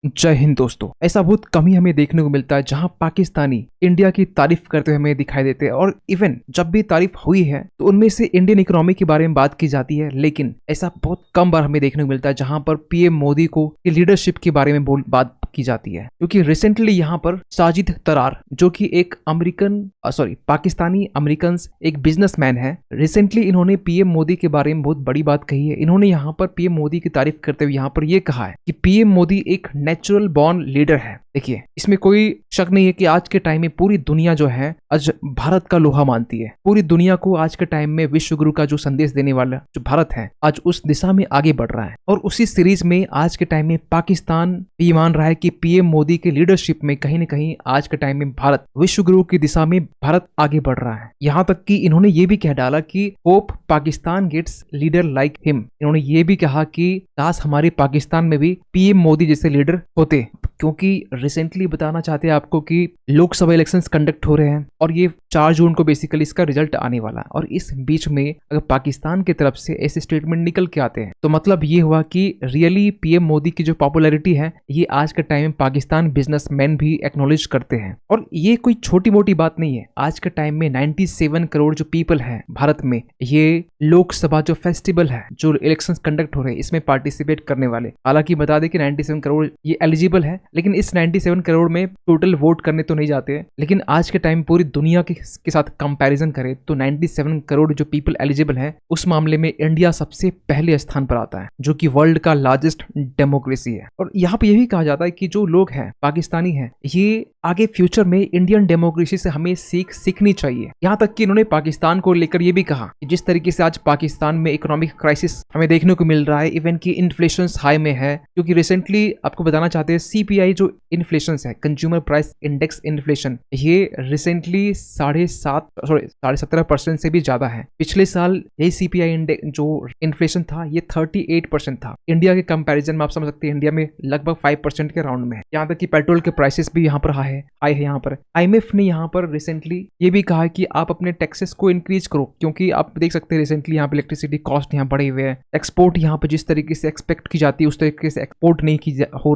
जय हिंद दोस्तों। ऐसा बहुत कम ही हमें देखने को मिलता है जहां पाकिस्तानी इंडिया की तारीफ करते हुए हमें दिखाई देते हैं और इवन जब भी तारीफ हुई है तो उनमें से इंडियन इकोनॉमी के बारे में बात की जाती है, लेकिन ऐसा बहुत कम बार हमें देखने को मिलता है जहां पर पीएम मोदी को लीडरशिप के बारे में बात की जाती है। क्योंकि रिसेंटली यहाँ पर साजिद तरार जो कि एक पाकिस्तानी अमेरिकन एक बिजनेसमैन है, रिसेंटली इन्होंने पीएम मोदी के बारे में बहुत बड़ी बात कही है। इन्होंने यहाँ पर पीएम मोदी की तारीफ करते हुए यहाँ पर यह कहा है कि पीएम मोदी एक नेचुरल बॉर्न लीडर है। देखिए, इसमें कोई शक नहीं है कि आज के टाइम में पूरी दुनिया जो है आज भारत का लोहा मानती है। पूरी दुनिया को आज के टाइम में विश्व गुरु का जो संदेश देने वाला जो भारत है आज उस दिशा में आगे बढ़ रहा है। और उसी सीरीज में आज के टाइम में पाकिस्तान भी मान रहा है कि पीएम मोदी के लीडरशिप में कहीं न कहीं आज के टाइम में भारत विश्व गुरु की दिशा में भारत आगे बढ़ रहा है। यहाँ तक कि इन्होंने ये भी कह डाला कि hope Pakistan gets leader like him. इन्होंने ये भी कहा कि काश हमारे पाकिस्तान में भी पीएम मोदी जैसे लीडर होते, क्योंकि रिसेंटली बताना चाहते हैं आपको कि लोकसभा इलेक्शंस कंडक्ट हो रहे हैं और ये 4 जून को बेसिकली इसका रिजल्ट आने वाला है। और इस बीच में अगर पाकिस्तान की तरफ से ऐसे स्टेटमेंट निकल के आते हैं तो मतलब ये हुआ कि रियली पीएम मोदी की जो पॉपुलैरिटी है ये आज के टाइम में पाकिस्तान बिजनेसमैन भी एक्नॉलेज करते हैं। और ये कोई छोटी मोटी बात नहीं है। आज के टाइम में 97 करोड़ जो पीपल है भारत में, ये लोकसभा जो फेस्टिवल है, जो इलेक्शन कंडक्ट हो रहे हैं, इसमें पार्टिसिपेट करने वाले, हालांकि बता दें कि 97 करोड़ ये एलिजिबल है, लेकिन इस 97 करोड़ में टोटल वोट करने तो नहीं जाते हैं। लेकिन आज के टाइम पूरी दुनिया के साथ कंपैरिजन करें तो 97 करोड़ जो पीपल एलिजिबल है उस मामले में इंडिया सबसे पहले स्थान पर आता है, जो कि वर्ल्ड का लार्जेस्ट डेमोक्रेसी है। और यहाँ पे ये भी कहा जाता है कि जो लोग हैं पाकिस्तानी हैं, ये आगे फ्यूचर में इंडियन डेमोक्रेसी से हमें सीखनी चाहिए। यहाँ तक कि इन्होंने पाकिस्तान को लेकर ये भी कहा कि जिस तरीके से आज पाकिस्तान में इकोनॉमिक क्राइसिस हमें देखने को मिल रहा है, इवन की इन्फ्लेशन हाई में है, क्योंकि रिसेंटली आपको बताना चाहते हैं सीपीआई जो इन्फ्लेशन है, कंज्यूमर प्राइस इंडेक्स इन्फ्लेशन, ये रिसेंटली 17% से भी ज्यादा है। पिछले साल यही सीपीआई इंडेक्स जो इन्फ्लेशन था ये 38% था। इंडिया के कंपैरिजन में आप समझ सकते हैं इंडिया में लगभग 5% के राउंड में है। यहाँ तक कि पेट्रोल के प्राइसेस भी यहाँ पर हाई है। यहाँ पर आईएमएफ ने यहाँ पर रिसेंटली ये भी कहा है कि आप अपने टैक्सेस को इंक्रीज करो, क्योंकि आप देख सकते हैं रिसेंटली यहाँ पे इलेक्ट्रिसिटी कॉस्ट यहाँ बढ़े हुए हैं। एक्सपोर्ट यहाँ पर जिस तरीके से एक्सपेक्ट की जाती है उस तरीके से एक्सपोर्ट नहीं की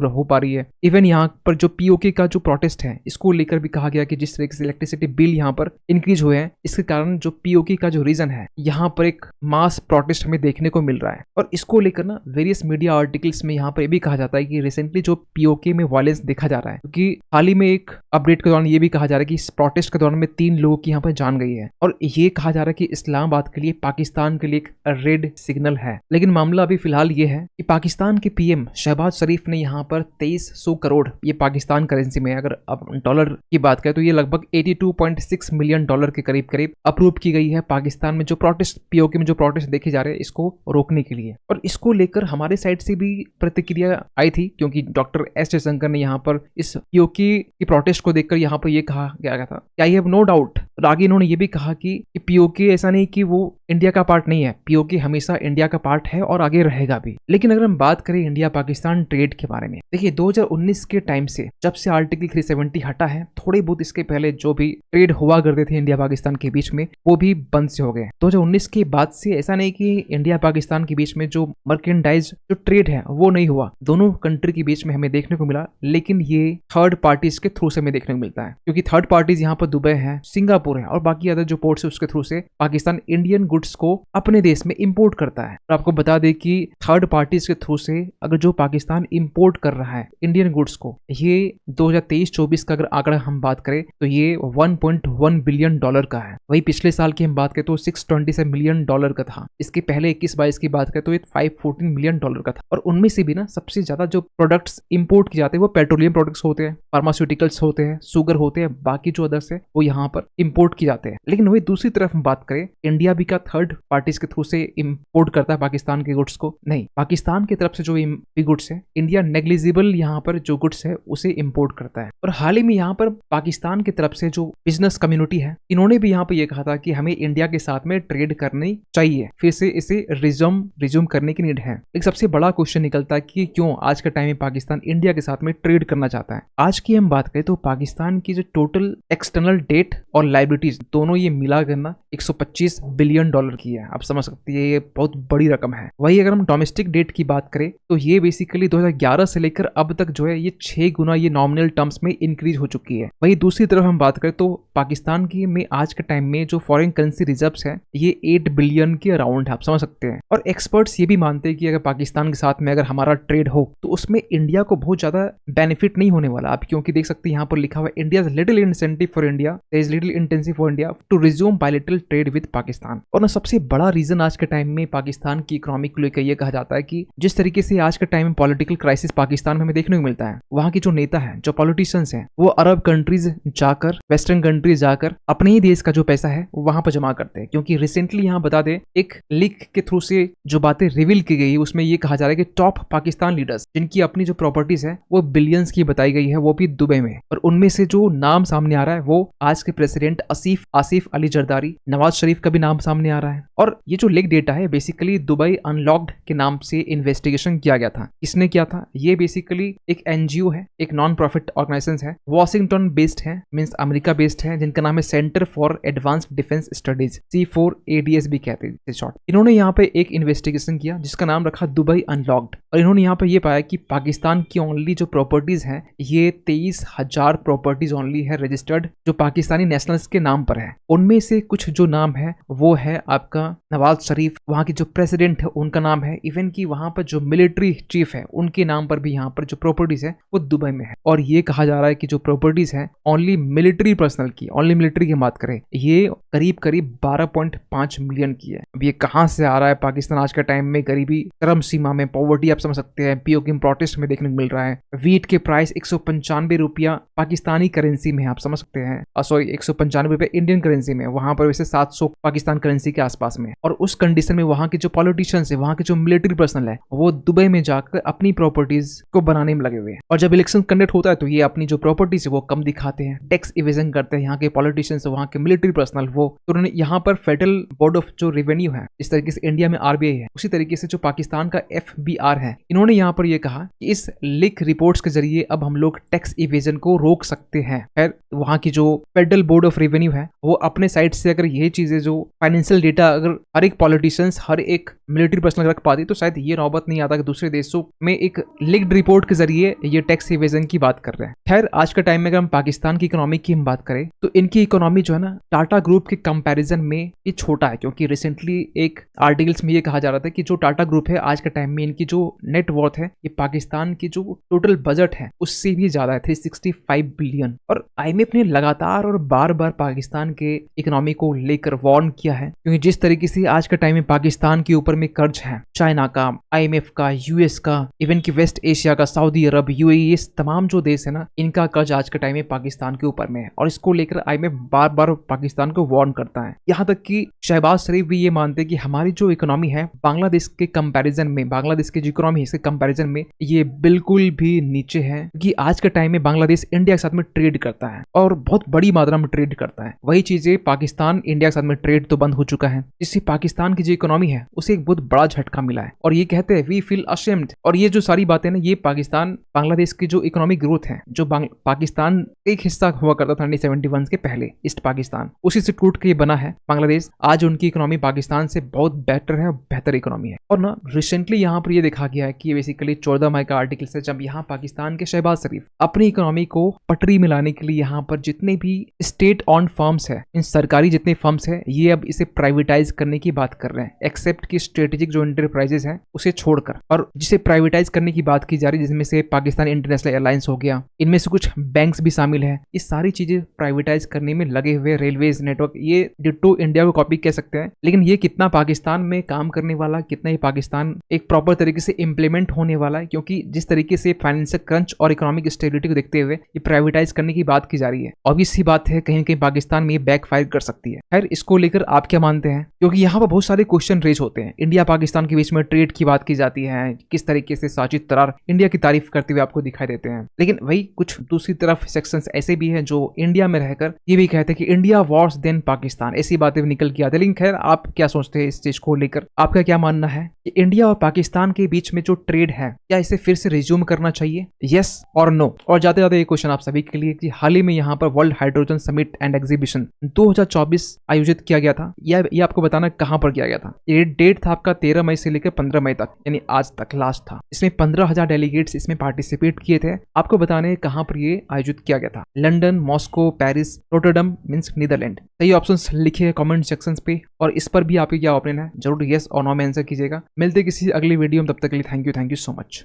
हो पा रही है। इवन यहाँ पर जो पीओके का जो प्रोटेस्ट है इसको लेकर भी कहा गया कि जिस तरीके से इलेक्ट्रिसिटी बिल यहाँ पर इंक्रीज हुए हैं, इसके कारण जो पीओके का जो रीजन है यहाँ पर एक मास प्रोटेस्ट हमें देखने को मिल रहा है। और इसको लेकर ना वेरियस मीडिया आर्टिकल्स में यहाँ पर ये भी कहा जाता है कि रिसेंटली जो पीओके में वायलेंस देखा जा रहा है, क्योंकि हाल ही में एक अपडेट के दौरान ये भी कहा जा रहा है कि इस प्रोटेस्ट के दौरान में 3 लोगों की यहाँ पर जान गई है। और ये कहा जा रहा है कि इस्लामाबाद के लिए पाकिस्तान के लिए एक रेड सिग्नल है। लेकिन मामला अभी फिलहाल ये है कि पाकिस्तान के पीएम शहबाज शरीफ ने यहाँ पर 2300 करोड़, ये पाकिस्तान करेंसी में अगर आप डॉलर की बात करें तो ये लगभग 82.6 मिलियन डॉलर के करीब अप्रूव की गई है पाकिस्तान में जो प्रोटेस्ट, पीओके में जो प्रोटेस्ट देखे जा रहे हैं इसको रोकने के लिए। और इसको लेकर हमारे साइड से भी प्रतिक्रिया आई थी, क्योंकि डॉक्टर एस जयशंकर ने यहाँ पर इस पीओके की प्रोटेस्ट को देखकर यहाँ पर ये कहा गया था कि आई हैव नो डाउट। और आगे इन्होंने ये भी कहा कि पीओके ऐसा नहीं कि वो इंडिया का पार्ट नहीं है, पीओके हमेशा इंडिया का पार्ट है और आगे रहेगा भी। लेकिन अगर हम बात करें इंडिया पाकिस्तान ट्रेड के बारे में, देखिए 2019 के टाइम से जब से आर्टिकल 370 हटा है, थोड़े बहुत इसके पहले जो भी ट्रेड हुआ करते थे इंडिया पाकिस्तान के बीच में वो भी बंद से हो गए। 2019 के बाद से ऐसा नहीं कि इंडिया पाकिस्तान के बीच में जो मर्केंडाइज जो ट्रेड है वो नहीं हुआ, दोनों कंट्री के बीच में हमें देखने को मिला। लेकिन ये थर्ड पार्टीज के थ्रू से हमें देखने को मिलता है, क्योंकि थर्ड पार्टीज यहाँ पर दुबई है, सिंगापुर है और बाकी अदर जो पोर्ट्स है उसके थ्रू से पाकिस्तान इंडियन गुड्स को अपने देश में इंपोर्ट करता है। और आपको बता दें कि थर्ड पार्टीज के थ्रू से अगर जो पाकिस्तान इंपोर्ट कर रहा है इंडियन गुड्स को, ये 2023-24 का अगर आंकड़ा हम बात करें तो ये 1.1 बिलियन डॉलर का है। वही पिछले साल की हम बात करें तो 627 मिलियन डॉलर का था। इसके पहले 21-22 की बात करें तो ये 514 मिलियन डॉलर का था। और उनमें से भी ना सबसे ज्यादा जो प्रोडक्ट्स इंपोर्ट किए जाते हैं वो पेट्रोलियम प्रोडक्ट्स होते हैं, फार्मास्यूटिकल्स होते हैं, शुगर होते हैं, बाकी जो अदर्स है वो यहाँ पर इंपोर्ट किए जाते हैं। लेकिन वही दूसरी तरफ हम बात करें, इंडिया भी का थर्ड पार्टीज के थ्रू से इंपोर्ट करता है पाकिस्तान के गुड्स को? नहीं, पाकिस्तान की तरफ से जो गुड्स है इंडिया नेग्लिजिबल यहाँ पर जो गुड्स है उसे इंपोर्ट करता है। और हाल ही में यहाँ पर पाकिस्तान की तरफ से जो बिजनेस कम्युनिटी है इन्होंने भी यहाँ पर यह कहा था कि हमें इंडिया के साथ में ट्रेड करनी चाहिए, फिर से इसे रिज्यूम करने की नीड है। एक सबसे बड़ा क्वेश्चन निकलता है कि क्यों आज के टाइम में पाकिस्तान इंडिया के साथ में ट्रेड करना चाहता है। आज की हम बात करें तो पाकिस्तान की जो टोटल एक्सटर्नल डेट और लाइबिलिटीज दोनों ये मिला करना 125 बिलियन डॉलर की है। आप समझ सकते हैं ये बहुत बड़ी रकम है। वही अगर हम डोमेस्टिक डेट की बात करें तो ये बेसिकली 2011 से लेकर अब तक जो है है ये 6 गुना ये नॉमिनल टर्म्स में इंक्रीज हो चुकी है। वहीं दूसरी तरफ हम बात करें तो पाकिस्तान की में आज के टाइम में जो फॉरेन करेंसी रिजर्व्स है ये 8 बिलियन के अराउंड है, आप समझ सकते हैं। और एक्सपर्ट्स ये भी मानते हैं कि अगर पाकिस्तान के साथ में अगर हमारा ट्रेड हो तो उसमें इंडिया को बहुत ज्यादा बेनिफिट नहीं होने वाला। आप क्योंकि देख सकते हैं यहाँ पर लिखा हुआ है India little incentive for India, there is little intensive for India to resume bilateral trade with Pakistan. और ना सबसे बड़ा रीजन आज के टाइम में पाकिस्तान की इकोनॉमी को लेकर यह कहा जाता है कि जिस तरीके से आज के टाइम में पॉलिटिकल क्राइसिस पाकिस्तान में हमें देखने को मिलता है, वहां के जो नेता है, जो पॉलिटिशियंस हैं, वो अरब कंट्रीज जाकर, वेस्टर्न कंट्रीज जाकर अपने ही देश का जो पैसा है वो वहां पर जमा करते हैं। क्योंकि रिसेंटली यहाँ बता दें एक लीक के थ्रू से जो बातें रिवील की गई है उसमें ये कहा जा रहा है कि टॉप पाकिस्तान लीडर्स जिनकी अपनी जो प्रॉपर्टीज है वो बिलियंस की बताई गई है, वो भी दुबई में। और उनमें से जो नाम सामने आ रहा है वो आज के प्रेसिडेंट आसिफ अली जरदारी, नवाज शरीफ का भी नाम सामने आ रहा है। और ये जो लीक डेटा है बेसिकली दुबई अनलॉक्ड के नाम से इन्वेस्टिगेशन किया गया था। किसने किया था? ये बेसिकली एक एनजीओ है, एक नॉन प्रॉफिट ऑर्गेनाइजेशन है, वॉशिंगटन बेस्ड है, मींस अमेरिका बेस्ड है, जिनका नाम है centre for advanced defence studies, C4ADS भी कहते हैं शॉर्ट। इन्होंने यहाँ पे एक इन्वेस्टिगेशन किया जिसका नाम रखा दुबई अनलॉक्ड। और इन्होंने यहाँ पे ये पाया कि पाकिस्तान की ओनली जो प्रॉपर्टीज हैं ये 23,000 प्रॉपर्टीज ओनली है रजिस्टर्ड जो पाकिस्तानी नेशनल्स के नाम पर है। उनमें से कुछ जो नाम है वो है आपका नवाज शरीफ, वहाँ की जो प्रेसिडेंट है उनका नाम है, इवन की वहाँ पर जो मिलिट्री चीफ है उनके नाम पर भी यहाँ पर जो प्रॉपर्टीज है वो दुबई में है। और ये कहा जा रहा है कि जो प्रॉपर्टीज है ओनली मिलिट्री पर्सनल की, ओनली मिलिट्री की बात करें, ये करीब 12.5 मिलियन की है। अब ये कहाँ से आ रहा है? पाकिस्तान आज के टाइम में गरीबी चरम सीमा में, पॉवर्टी आप समझ सकते हैं, पीओके प्रोटेस्ट में देखने को मिल रहा है। वीट के प्राइस 195 रुपया पाकिस्तानी करेंसी में, आप समझ सकते हैं, सॉरी 195 रुपये इंडियन करेंसी में, वहां पर वैसे 700 पाकिस्तान करेंसी के आसपास में। और उस कंडीशन में वहां के जो पॉलिटिशियंस है, वहां के जो मिलिट्री पर्सनल है, वो दुबई में जाकर अपनी प्रॉपर्टीज को बनाने में लगे हुए हैं। और जब इलेक्शन कंडक्ट होता है तो ये अपनी जो प्रॉपर्टीज है वो कम दिखाते हैं, टैक्स इवेजन करते हैं यहाँ के पॉलिटिशियंस, वहाँ के मिलिट्री पर्सनल वो। तो उन्होंने यहाँ पर फेडरल बोर्ड ऑफ जो रेवेन्यू है, इस तरीके से इंडिया में RBI है, उसी तरीके से जो पाकिस्तान का FBR है, इन्होंने यहाँ पर ये कहा कि इस लीक रिपोर्ट्स के जरिए अब हम लोग टैक्स इवेजन को रोक सकते हैं। खैर वहाँ की जो फेडरल बोर्ड ऑफ रेवेन्यू है वो अपने साइड से अगर ये चीजें जो फाइनेंशियल डेटा अगर हर एक पॉलिटिशियंस, हर एक मिलिट्री पर्सनल रख पाती तो शायद ये नौबत नहीं आता कि दूसरे देशों में एक लीक्ड रिपोर्ट के जरिए ये टैक्स इवेजन की बात कर रहे हैं। खैर आज के टाइम में अगर हम पाकिस्तान की इकोनॉमी की हम बात करें तो इनकी इकोनॉमी जो है ना टाटा ग्रुप के कंपैरिजन में ये छोटा है। क्योंकि रिसेंटली एक आर्टिकल्स में ये कहा जा रहा था कि जो टाटा ग्रुप है आज के टाइम में इनकी जो नेट वर्थ है ये पाकिस्तान की जो टोटल बजट है उससे भी ज्यादा है, 365 बिलियन। और IMF ने लगातार और बार बार पाकिस्तान के इकोनॉमी को लेकर वार्न किया है, क्योंकि जिस तरीके से आज के टाइम में पाकिस्तान के ऊपर में कर्ज है, चाइना का, IMF का, US का, इवन की वेस्ट एशिया का, सऊदी अरब, UAE, ये तमाम जो देश है ना इनका कर्ज आज के टाइम में पाकिस्तान के ऊपर में है। और इसको लेकर IMF बार बार पाकिस्तान को वार्न करता है। यहाँ तक कि शहबाज शरीफ भी ये मानते हैं कि हमारी जो इकोनॉमी है बांग्लादेश के कंपैरिजन में, बांग्लादेश की जो इकोनॉमी है इसके कंपैरिजन में ये बिल्कुल भी नीचे है। क्योंकि आज के टाइम में बांग्लादेश इंडिया के साथ में ट्रेड करता है और बहुत बड़ी मात्रा में ट्रेड करता है। वही चीजें पाकिस्तान इंडिया के साथ में ट्रेड तो बंद हो चुका है, जिससे पाकिस्तान की जो इकोनॉमी है उसे एक बहुत बड़ा झटका मिला है। और ये कहते हैं वी फील अशेम्ड। और ये जो सारी बातें ना ये पाकिस्तान बांग्लादेश की जो इकोनॉमिक ग्रोथ है, जो पाकिस्तान एक हिस्सा हुआ करता था 1971 के पहले, ईस्ट पाकिस्तान, उसी से टूट के बना है बांग्लादेश। आज उनकी इकोनॉमी पाकिस्तान से बहुत बेटर है और बेहतर इकोनॉमी है। और ना रिसेंटली यहाँ पर ये देखा गया है कि बेसिकली 14 मई का आर्टिकल से जब यहाँ पाकिस्तान के शहबाज शरीफ अपनी इकोनॉमी को पटरी में लाने के लिए यहाँ पर जितने भी स्टेट ऑन फर्म्स है, इन सरकारी जितने फर्म्स है, ये अब इसे प्राइवेटाइज करने की बात कर रहे हैं, एक्सेप्ट की स्ट्रेटेजिक जो इंटरप्राइजेस है उसे छोड़कर। और जिसे प्राइवेटाइज करने की बात की जा रही है जिसमें से पाकिस्तान इंटरनेशनल एयरलाइंस हो गया, इनमें से कुछ बैंक्स भी शामिल है, ये सारी चीजें प्राइवेटाइज करने में लगे हुए, रेलवेज नेटवर्क, ये डिट्टो इंडिया को कॉपी कह सकते हैं। लेकिन ये कितना पाकिस्तान में काम करने वाला, कितना ही पाकिस्तान एक प्रॉपर तरीके से इंप्लीमेंट होने वाला है, क्योंकि जिस तरीके से फाइनेंशियल क्रंच और इकोनॉमिक स्टेबिलिटी को देखते हुए ये प्राइवेटाइज करने की बात की जा रही है। ऑब्वियस सी बात है कहीं ना कहीं पाकिस्तान में ये बैकफायर कर सकती है। खैर इसको लेकर आप क्या मानते हैं? क्योंकि यहाँ पर बहुत सारे क्वेश्चन रेज होते हैं। इंडिया पाकिस्तान के बीच में ट्रेड की बात की जाती है, किस तरीके से साजिद तरार इंडिया की तारीफ करते हुए आपको दिखाई देते हैं। लेकिन वही कुछ दूसरी तरफ सेक्शंस ऐसे भी हैं जो इंडिया में रहकर ये भी कहते हैं कि इंडिया वॉर्स देन पाकिस्तान, ऐसी बातें निकल के आती है। लेकिन खैर आप क्या सोचते हैं इस चीज को लेकर? आपका क्या मानना है कि इंडिया और पाकिस्तान के बीच में जो ट्रेड है क्या इसे फिर से रिज्यूम करना चाहिए, यस और नो। और जाते जाते एक क्वेश्चन आप सभी के लिए कि हाल ही में यहाँ पर world hydrogen summit and exhibition 2024 आयोजित किया गया था, ये आपको बताना कहाँ पर किया गया था। ये डेट था आपका 13 मई से लेकर 15 मई तक, यानी आज तक लास्ट था। इसमें 15,000 डेलीगेट्स इसमें पार्टिसिपेट किए थे। आपको बताने हैं कहाँ पर ये आयोजित किया गया था, London, Moscow, Paris, Rotterdam means Netherland. सही ऑप्शंस लिखिए कमेंट सेक्शंस पे, और इस पर भी आपके क्या ओपिनियन है जरूर यस और नो में आंसर कीजिएगा। मिलते किसी अगली वीडियो में, तब तक के लिए थैंक यू सो मच।